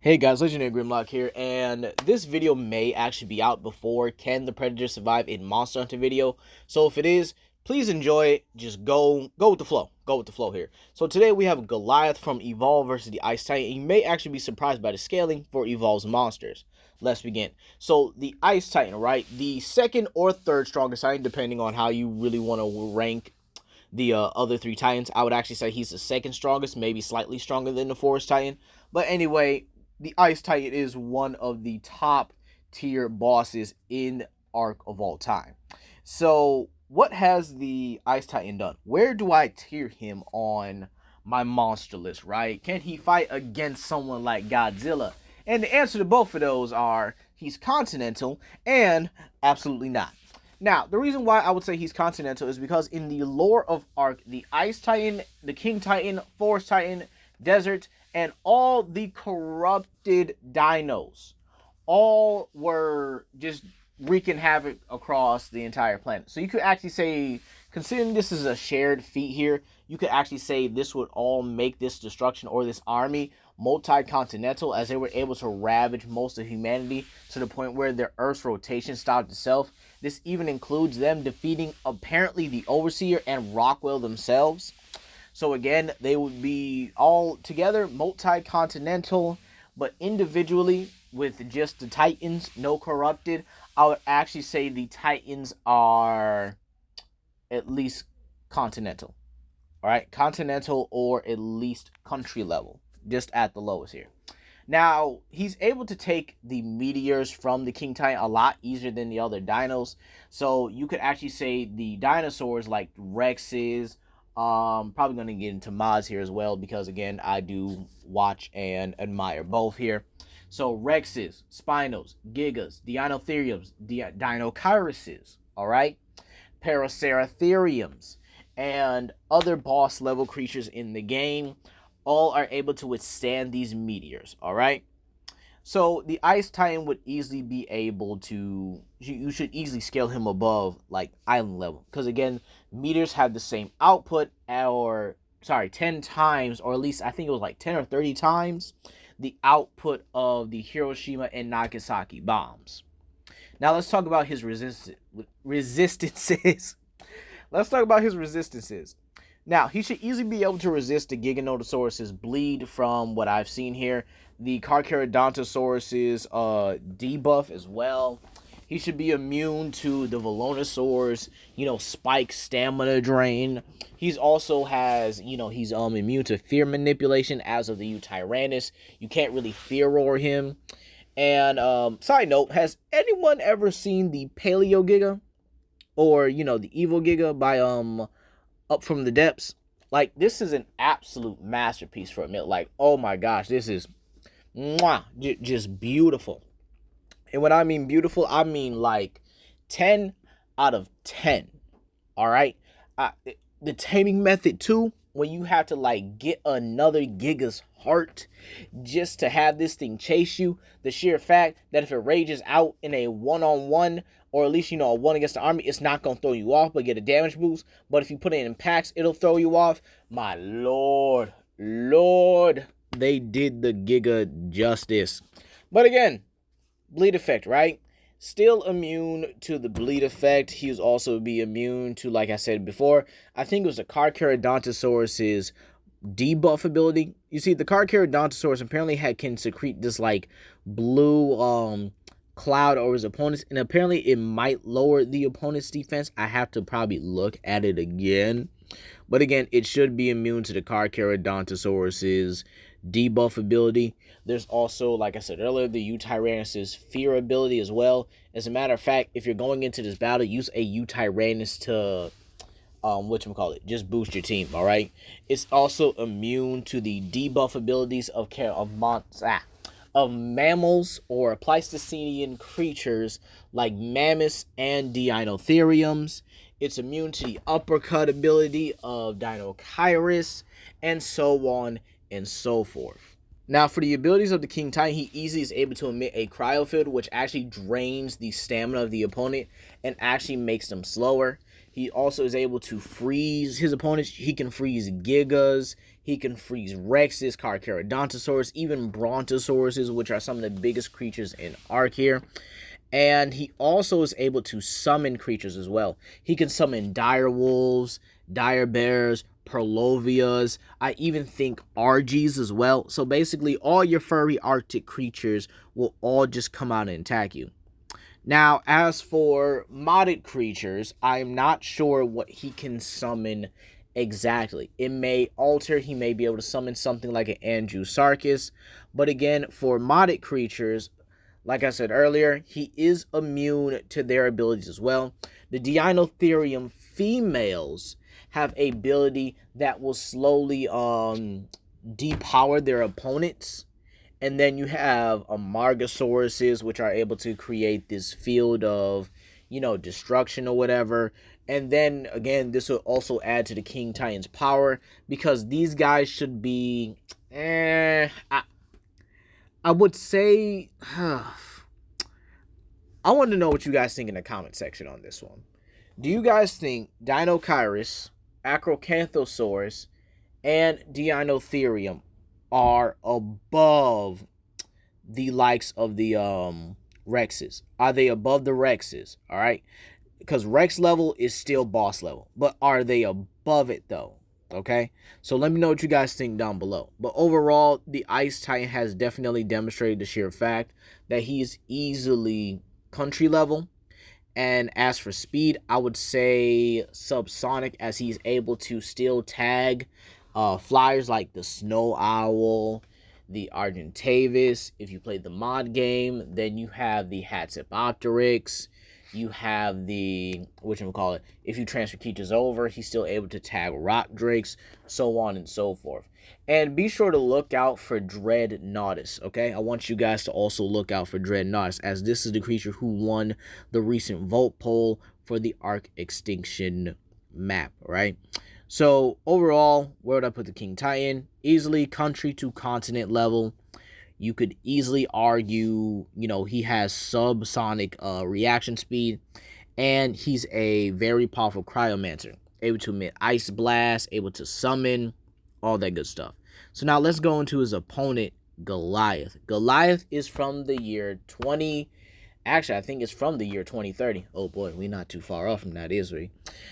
Hey guys, Legendary Grimlock here, and this video may actually be out before Can the Predator Survive in Monster Hunter video. So if it is, please enjoy it. Just go with the flow. Go with the flow here. So today we have Goliath from Evolve versus the Ice Titan. You may actually be surprised by the scaling for Evolve's monsters. Let's begin. So the Ice Titan, right? The second or third strongest Titan, depending on how you really want to rank the other three Titans. I would actually say he's the second strongest, maybe slightly stronger than the Forest Titan. But anyway, the Ice Titan is one of the top tier bosses in Ark of all time. So what has the Ice Titan done? Where do I tier him on my monster list, right? Can he fight against someone like Godzilla? And the answer to both of those are he's continental and absolutely not. Now, the reason why I would say he's continental is because in the lore of Ark, the Ice Titan, the King Titan, Forest Titan, Desert, and all the corrupted dinos all were just wreaking havoc across the entire planet. So you could actually say, considering this is a shared feat here, you could actually say this would all make this destruction or this army multi-continental, as they were able to ravage most of humanity to the point where their Earth's rotation stopped itself. This even includes them defeating apparently the Overseer and Rockwell themselves. So again, they would be all together multi-continental, but individually with just the Titans, no corrupted, I would actually say the Titans are at least continental. All right, continental or at least country level, just at the lowest here. Now, he's able to take the meteors from the King Titan a lot easier than the other dinos. So you could actually say the dinosaurs like Rexes, probably going to get into mods here as well because, again, I do watch and admire both here. So Rexes, Spinos, Gigas, Dinotheriums, Dinokyruses, all right? Paraceratheriums, and other boss level creatures in the game all are able to withstand these meteors, all right? So the Ice Titan would easily be able to, you should easily scale him above like island level, because again, meteors have the same output, or sorry, 10 times, or at least I think it was like 10 or 30 times the output of the Hiroshima and Nagasaki bombs. Now let's talk about his resistances. Let's talk about his resistances. Now, he should easily be able to resist the Giganotosaurus's bleed from what I've seen here. The Carcharodontosaurus's debuff as well. He should be immune to the Velonosaur's, spike stamina drain. He's also has, he's immune to fear manipulation as of the Tyrannus. You can't really fear roar him. And side note, has anyone ever seen the Paleo Giga? Or, the Evil Giga by Up From the Depths? Like, this is an absolute masterpiece for a minute. Like, oh my gosh, this is just beautiful. And when I mean beautiful, I mean like 10 out of 10. All right? The taming method too, when you have to like get another Giga's heart just to have this thing chase you. The sheer fact that if it rages out in a one-on-one, or at least, a one against the army, it's not going to throw you off, but get a damage boost. But if you put it in packs, it'll throw you off. My lord, they did the Giga justice. But again, bleed effect, right? Still immune to the bleed effect. He was also be immune to, like I said before, I think it was the Carcharodontosaurus's debuff ability. You see, the Carcharodontosaurus apparently can secrete this like blue cloud over his opponents, and apparently it might lower the opponent's defense. I have to probably look at it again, but again, it should be immune to the Carcharodontosaurus's debuff ability. There's also, like I said earlier, the Tyrannus's fear ability as well. As a matter of fact, if you're going into this battle, use a Tyrannus to just boost your team. All right, it's also immune to the debuff abilities of mammals or Pleistocene creatures like mammoths and Dinotheriums. It's immune to the uppercut ability of Dinokyrus, and so on and so forth. Now, for the abilities of the King Titan, he easily is able to emit a cryo field, which actually drains the stamina of the opponent and actually makes them slower. He also is able to freeze his opponents. He can freeze Gigas. He can freeze Rexes, Carcharodontosaurus, even Brontosauruses, which are some of the biggest creatures in Ark here. And he also is able to summon creatures as well. He can summon dire wolves, dire bears, Perlovias. I even think Argies as well. So basically, all your furry Arctic creatures will all just come out and attack you. Now, as for modded creatures, I'm not sure what he can summon exactly. It may alter. He may be able to summon something like an Andrew-Sarkis. But again, for modded creatures, like I said earlier, he is immune to their abilities as well. The Deinotherium females have a ability that will slowly depower their opponents. And then you have Amargasauruses, which are able to create this field of, destruction or whatever. And then, again, this will also add to the King Titan's power, because these guys should be, I would say, I want to know what you guys think in the comment section on this one. Do you guys think Deinocheirus, Acrocanthosaurus, and Deinotherium are above the likes of the Rexes? Are they above the Rexes? All right, because Rex level is still boss level, but are they above it though? Okay, so let me know what you guys think down below. But overall, the Ice Titan has definitely demonstrated the sheer fact that he is easily country level. And as for speed, I would say subsonic, as he's able to still tag flyers like the Snow Owl, the Argentavis. If you play the mod game, then you have the Hatzipopteryx. You have the, whatchamacallit, if you transfer creatures over, he's still able to tag rock drakes, so on and so forth. And be sure to look out for Dreadnoughtus, okay? I want you guys to also look out for Dreadnoughtus, as this is the creature who won the recent vote poll for the Ark Extinction map, right? So, overall, where would I put the King Titan? Easily country to continent level. You could easily argue, he has subsonic reaction speed, and he's a very powerful cryomancer, able to emit ice blast, able to summon, all that good stuff. So now let's go into his opponent, Goliath. Goliath is from the year I think it's from the year 2030. Oh boy, we're not too far off from that, is we?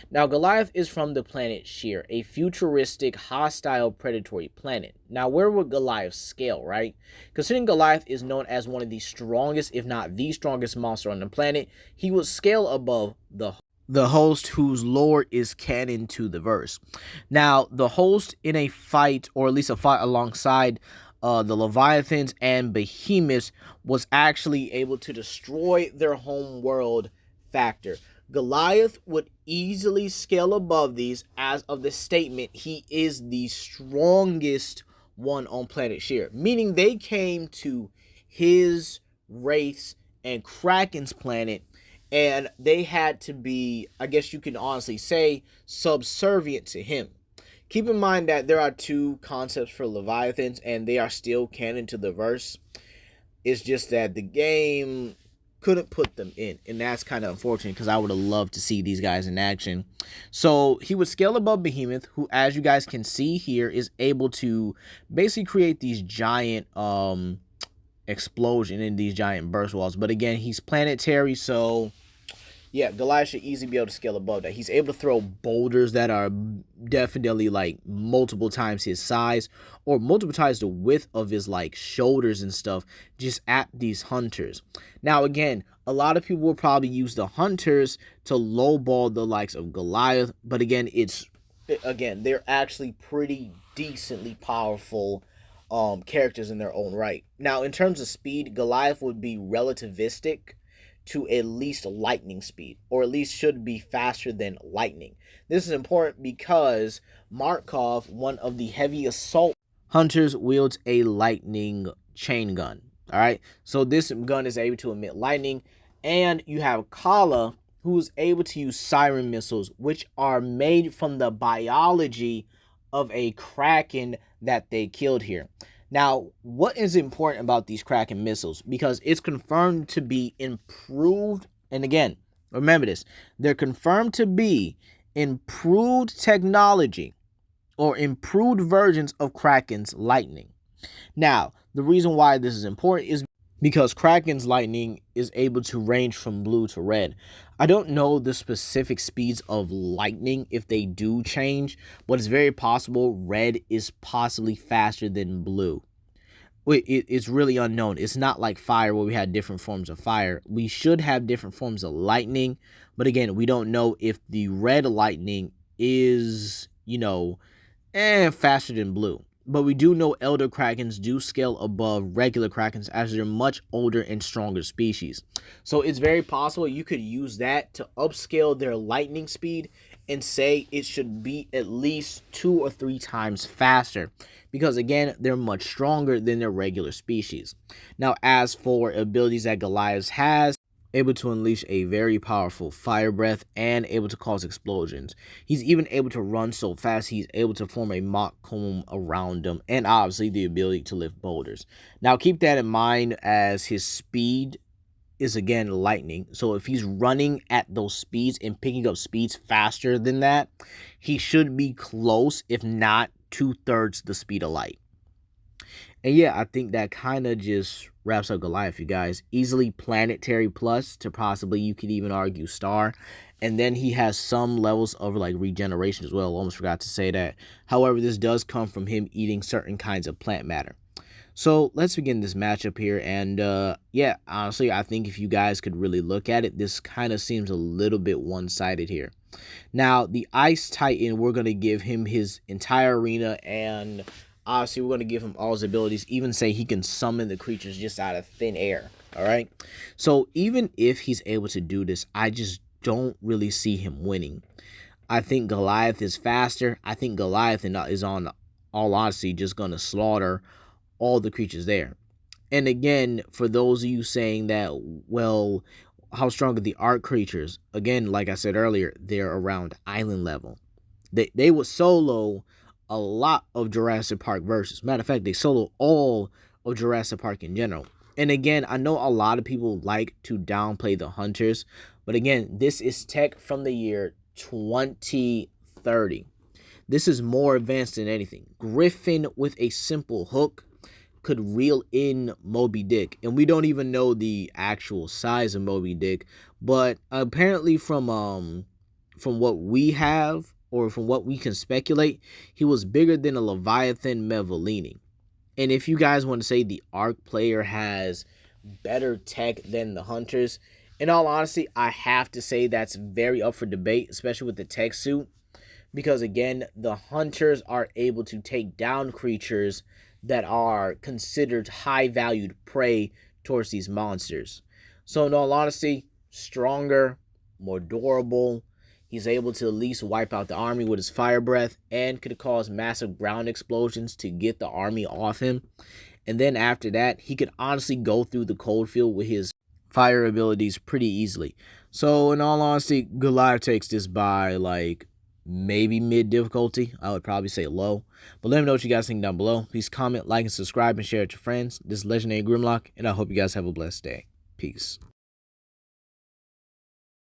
Now, Goliath is from the planet Sheer, a futuristic, hostile, predatory planet. Now, where would Goliath scale, right? Considering Goliath is known as one of the strongest, if not the strongest monster on the planet, he would scale above the host whose lore is canon to the verse. Now, the host in a fight, or at least a fight alongside the Leviathans and Behemoths, was actually able to destroy their home world factor. Goliath would easily scale above these, as of the statement, he is the strongest one on planet Sheer, meaning they came to his, Wraith's, and Kraken's planet, and they had to be, I guess you can honestly say, subservient to him. Keep in mind that there are two concepts for Leviathans, and they are still canon to the verse. It's just that the game couldn't put them in, and that's kind of unfortunate, because I would have loved to see these guys in action. So he would scale above Behemoth, who, as you guys can see here, is able to basically create these giant explosion in these giant burst walls. But again, he's planetary, so yeah, Goliath should easily be able to scale above that. He's able to throw boulders that are definitely like multiple times his size, or multiple times the width of his like shoulders and stuff, just at these hunters. Now again, a lot of people will probably use the hunters to lowball the likes of Goliath, but again, they're actually pretty decently powerful characters in their own right. Now, in terms of speed, Goliath would be relativistic to at least lightning speed, or at least should be faster than lightning. This is important because Markov, one of the heavy assault hunters, wields a lightning chain gun. All right, so this gun is able to emit lightning, and you have Kala, who is able to use siren missiles, which are made from the biology of a Kraken that they killed here. Now, what is important about these Kraken missiles? Because it's confirmed to be improved, and again, Remember this. They're confirmed to be improved technology or improved versions of Kraken's lightning. Now, the reason why this is important is because Kraken's lightning is able to range from blue to red. I don't know the specific speeds of lightning if they do change, but it's very possible red is possibly faster than blue. It's really unknown. It's not like fire where we had different forms of fire. We should have different forms of lightning, but again, we don't know if the red lightning is, faster than blue. But we do know elder krakens do scale above regular krakens as they're much older and stronger species. So it's very possible you could use that to upscale their lightning speed and say it should be at least 2 or 3 times faster. Because again, they're much stronger than their regular species. Now, as for abilities that Goliath has, able to unleash a very powerful fire breath and able to cause explosions. He's even able to run so fast he's able to form a mock cone around him, and obviously the ability to lift boulders. Now keep that in mind as his speed is again lightning. So if he's running at those speeds and picking up speeds faster than that, he should be close, if not 2/3 the speed of light. And yeah, I think that kind of just wraps up Goliath, you guys. Easily planetary plus to possibly, you could even argue, star. And then he has some levels of like regeneration as well. Almost forgot to say that. However, this does come from him eating certain kinds of plant matter. So let's begin this matchup here. And yeah, honestly, I think if you guys could really look at it, this kind of seems a little bit one-sided here. Now, the Ice Titan, we're going to give him his entire arena, and obviously we're going to give him all his abilities, even say he can summon the creatures just out of thin air. All right. So even if he's able to do this, I just don't really see him winning. I think Goliath is faster. I think Goliath is, on all honesty, just going to slaughter all the creatures there. And again, for those of you saying that, well, how strong are the Ark creatures? Again, like I said earlier, they're around island level. They would solo a lot of Jurassic Park versus. Matter of fact, they solo all of Jurassic Park in general. And again, I know a lot of people like to downplay the hunters, but again, this is tech from the year 2030. This is more advanced than anything. Griffin with a simple hook could reel in Moby Dick, and we don't even know the actual size of Moby Dick, but apparently from what we have, or from what we can speculate, he was bigger than a Leviathan Mevalini. And if you guys want to say the Ark player has better tech than the hunters, in all honesty, I have to say that's very up for debate, especially with the tech suit, because again, the hunters are able to take down creatures that are considered high-valued prey towards these monsters. So in all honesty, stronger, more durable. He's able to at least wipe out the army with his fire breath and could cause massive ground explosions to get the army off him. And then after that, he could honestly go through the cold field with his fire abilities pretty easily. So in all honesty, Goliath takes this by like maybe mid difficulty. I would probably say low. But let me know what you guys think down below. Please comment, like, and subscribe, and share it with your friends. This is Legendary Grimlock, and I hope you guys have a blessed day. Peace.